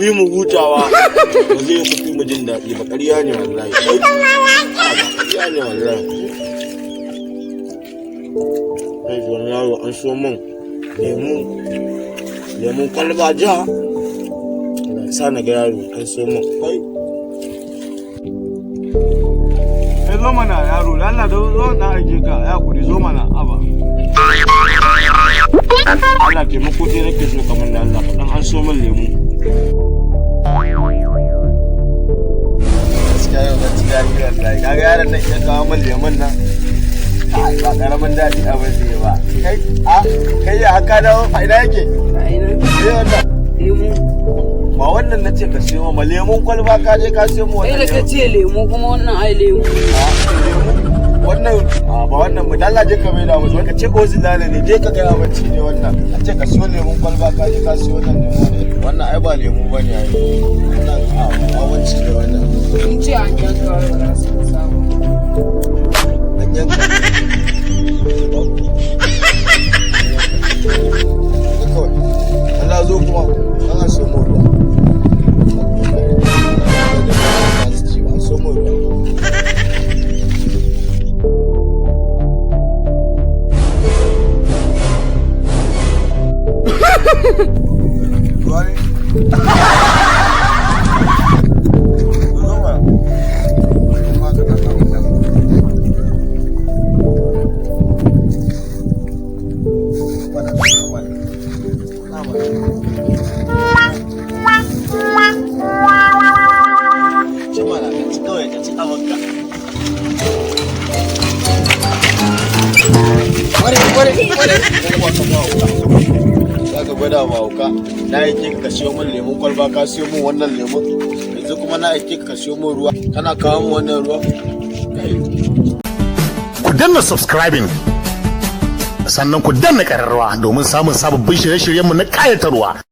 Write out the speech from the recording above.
fi mu hutawa ba zai fi mu jin daɗi ba. Ƙarya ne wallahi, ƙarya ne wallahi. Kai zuwan yaro an so min lemun kwalba ja. Allah ya sa na ga yaro an so min kai. Zo mana yaro, Allah da zo na aike ka, ya kuri zo mana aba. Allah taimako dai nake so kamar da Allah, dan an so min lemu. Gaskiya yau na ci daɗi wallahi. Kaga yaron nan ya kawo min lemun nan. Ba karamin daɗi abin da ya ba. Kai ya haka dawo a ina yake? A ina? Wannan Lemu. ba wannan na ce ka siyo ma lemun kwalba ka je ka siyo mu wannan. Kai da ka ce lemu kuma wannan ai lemu. Wannan ba wannan mu dalla je ka mai da mu ka ce ko zinale ne je ka ga bacci ne wannan. A ce ka siyo lemun kwalba ka je ka siyo wannan lemu ne. Wannan ai ba lemu bane ai. Wannan a wanci ne wannan. Mun ce an yanka wa su samu. An yanka. Allah zo kuma ana so mu ruwa. Zaka gwada ma hauka na aike ka siyo min lemun kwalba ka siyo min wannan lemun yanzu kuma na aike ka siyo min ruwa kana kawo min wannan ruwa. Ku danna subscribing sannan ku danna ƙararrawa domin samun sababbin shirye-shiryenmu na ƙayatarwa.